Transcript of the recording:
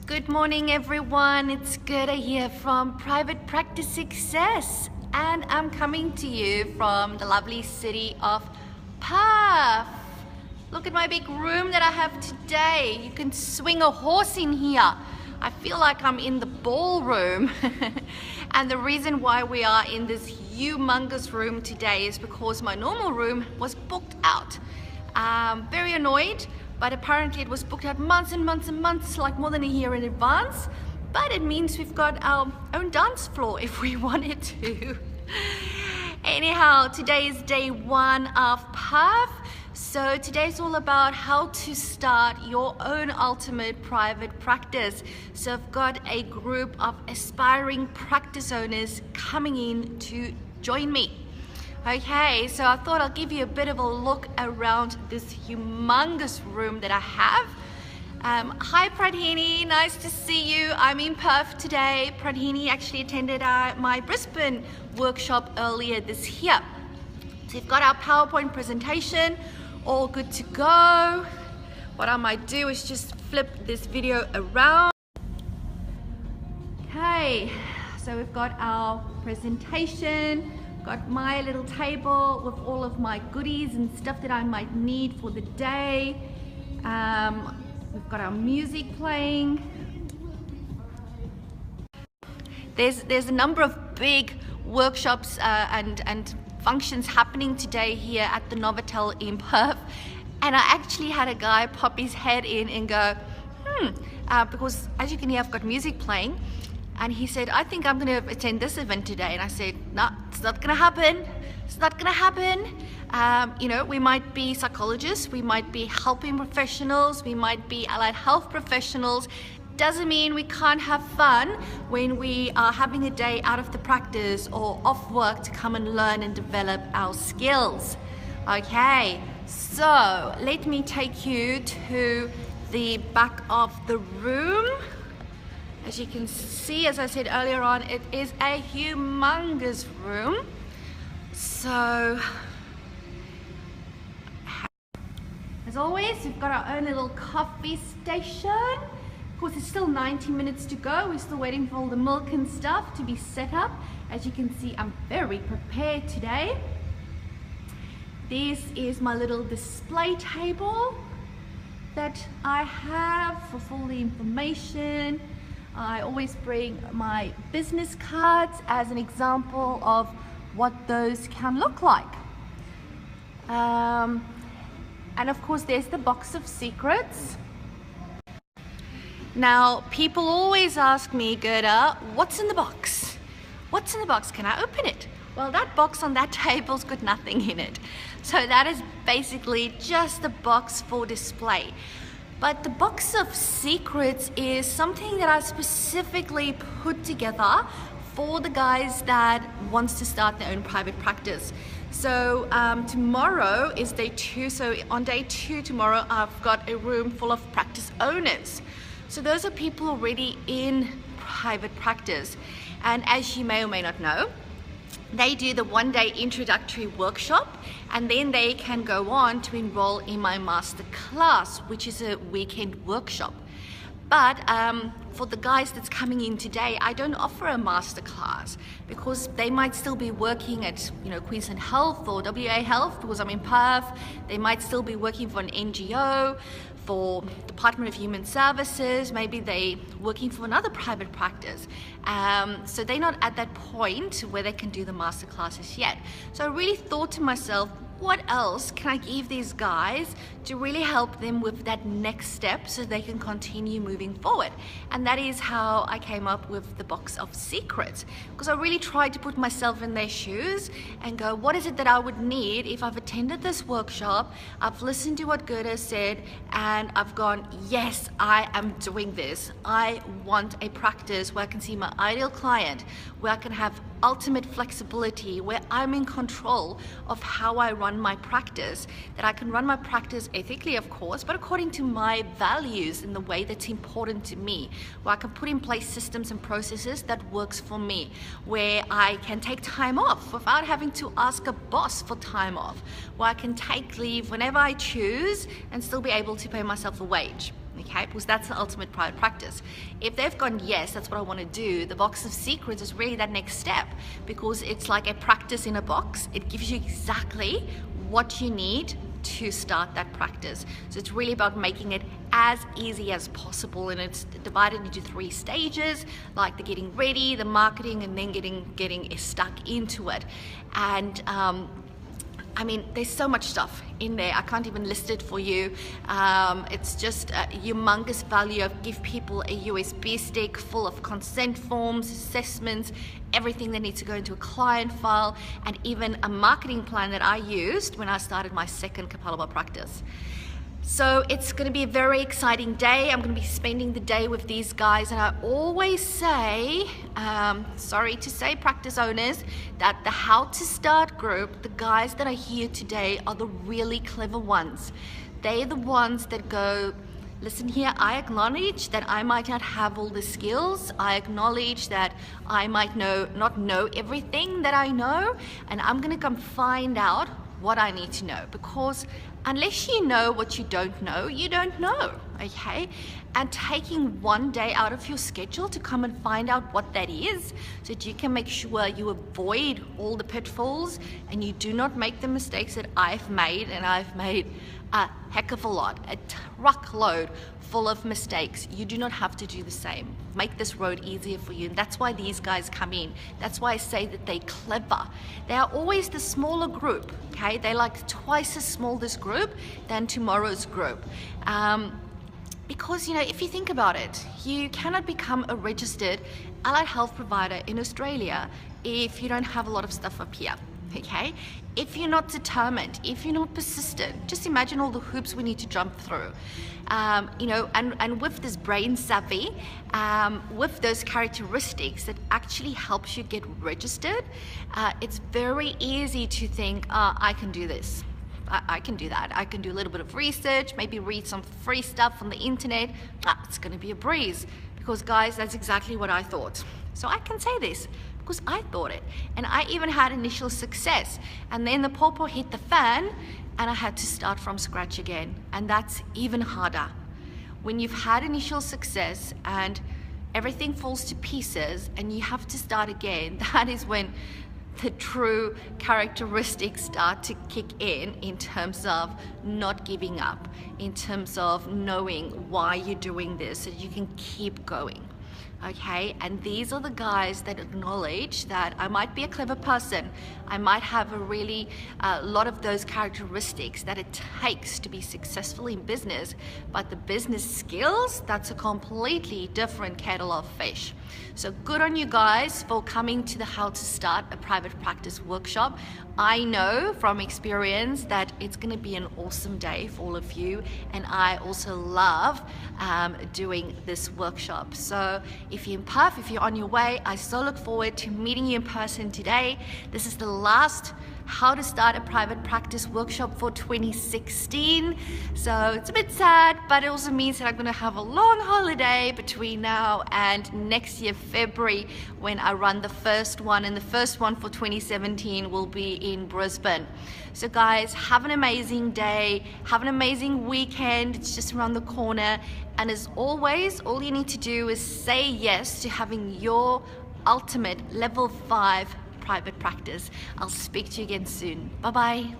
Good morning, everyone. It's Gerda here from Private Practice Success, and I'm coming to you from the lovely city of Perth. Look at my big room that I have today. You can swing a horse in here. I feel like I'm in the ballroom. And the reason why we are in this humongous room today is because my normal room was booked out. Very annoyed. But apparently it was booked out months and months and months, like more than a year in advance. But it means we've got our own dance floor if we wanted to. Anyhow, today is day one of Perth. So today's all about how to start your own ultimate private practice. So I've got a group of aspiring practice owners coming in to join me. Okay, so I thought I'll give you a bit of a look around this humongous room that I have. Hi Pradhini, nice to see you. I'm in Perth today. Pradhini actually attended my Brisbane workshop earlier this year. So you've got our PowerPoint presentation, all good to go. What I might do is just flip this video around. Okay, so we've got our presentation. Got my little table with all of my goodies and stuff that I might need for the day. We've got our music playing. There's a number of big workshops and functions happening today here at the Novotel in Perth. And I actually had a guy pop his head in and go, because as you can hear, I've got music playing. And he said, I think I'm going to attend this event today. And I said, no, it's not going to happen. It's not going to happen. You know, we might be psychologists, we might be helping professionals, we might be allied health professionals. Doesn't mean we can't have fun when we are having a day out of the practice or off work to come and learn and develop our skills. Okay, so let me take you to the back of the room. As you can see, as I said earlier on, it is a humongous room. So, as always, we've got our own little coffee station. Of course, it's still 90 minutes to go. We're still waiting for all the milk and stuff to be set up. As you can see, I'm very prepared today. This is my little display table that I have for all the information. I always bring my business cards as an example of what those can look like. And of course, there's the box of secrets. Now, people always ask me, Gerda, what's in the box? What's in the box? Can I open it? Well, that box on that table's got nothing in it. So that is basically just a box for display. But the box of secrets is something that I specifically put together for the guys that wants to start their own private practice. So tomorrow is day 2. So on day 2 tomorrow, I've got a room full of practice owners. So those are people already in private practice. And as you may or may not know, they do the one-day introductory workshop, and then they can go on to enroll in my master class, which is a weekend workshop. But for the guys that's coming in today, I don't offer a master class because they might still be working at Queensland Health or WA Health because I'm in Perth. They might still be working for an NGO, for Department of Human Services, maybe they working for another private practice. So they're not at that point where they can do the master classes yet. So I really thought to myself, what else can I give these guys to really help them with that next step so they can continue moving forward? And that is how I came up with the box of secrets, because I really tried to put myself in their shoes and go, what is it that I would need if I've attended this workshop, I've listened to what Gerda said, and I've gone, yes, I am doing this. I want a practice where I can see my ideal client, where I can have ultimate flexibility, where I'm in control of how I run my practice, that I can run my practice ethically, of course, but according to my values in the way that's important to me, where I can put in place systems and processes that works for me, where I can take time off without having to ask a boss for time off, where I can take leave whenever I choose and still be able to pay myself a wage. okay, because that's the ultimate private practice. If they've gone, yes, that's what I want to do, the box of secrets is really that next step, because it's like a practice in a box. It gives you exactly what you need to start that practice. So it's really about making it as easy as possible, and it's divided into 3 stages, like the getting ready, the marketing, and then getting stuck into it. And I mean, there's so much stuff in there. I can't even list it for you. It's just a humongous value. I give people a USB stick full of consent forms, assessments, everything that needs to go into a client file, and even a marketing plan that I used when I started my second Kapalaba practice. So it's going to be a very exciting day. I'm going to be spending the day with these guys, and I always say, sorry to say, practice owners, that the How to Start group, the guys that are here today, are the really clever ones. They're the ones that go, listen here, I acknowledge that I might not have all the skills. I acknowledge that I might not know everything that I know, and I'm going to come find out what I need to know, because unless you know what you don't know, you don't know, okay? And taking one day out of your schedule to come and find out what that is, so that you can make sure you avoid all the pitfalls and you do not make the mistakes that I've made, and I've made a heck of a lot, a truckload full of mistakes. You do not have to do the same. Make this road easier for you, and that's why these guys come in. That's why I say that they're clever. They are always the smaller group, okay? They're like twice as small, this group, than tomorrow's group. Because, you know, if you think about it, you cannot become a registered allied health provider in Australia if you don't have a lot of stuff up here. Okay, if you're not determined, if you're not persistent, just imagine all the hoops we need to jump through. You know, and with this brain savvy, with those characteristics that actually helps you get registered, it's very easy to think, I can do this. I can do that. I can do a little bit of research, maybe read some free stuff on the internet. It's going to be a breeze, because guys, that's exactly what I thought. So I can say this because I thought it, and I even had initial success, and then the pawpaw hit the fan and I had to start from scratch again, and that's even harder. When you've had initial success and everything falls to pieces and you have to start again, that is when the true characteristics start to kick in terms of not giving up, in terms of knowing why you're doing this so you can keep going. Okay, and these are the guys that acknowledge that I might be a clever person, I might have a really lot of those characteristics that it takes to be successful in business, but the business skills, that's a completely different kettle of fish. So good on you guys for coming to the How to Start a Private Practice workshop. I know from experience that it's going to be an awesome day for all of you, and I also love doing this workshop. So if you're in Perth, if you're on your way, I so look forward to meeting you in person today. This is the last How to Start a Private Practice workshop for 2016. So it's a bit sad, but it also means that I'm going to have a long holiday between now and next year, February, when I run the first one, and the first one for 2017 will be in Brisbane. So guys, have an amazing day, have an amazing weekend. It's just around the corner, and as always, all you need to do is say yes to having your ultimate level 5 private practice. I'll speak to you again soon. Bye bye.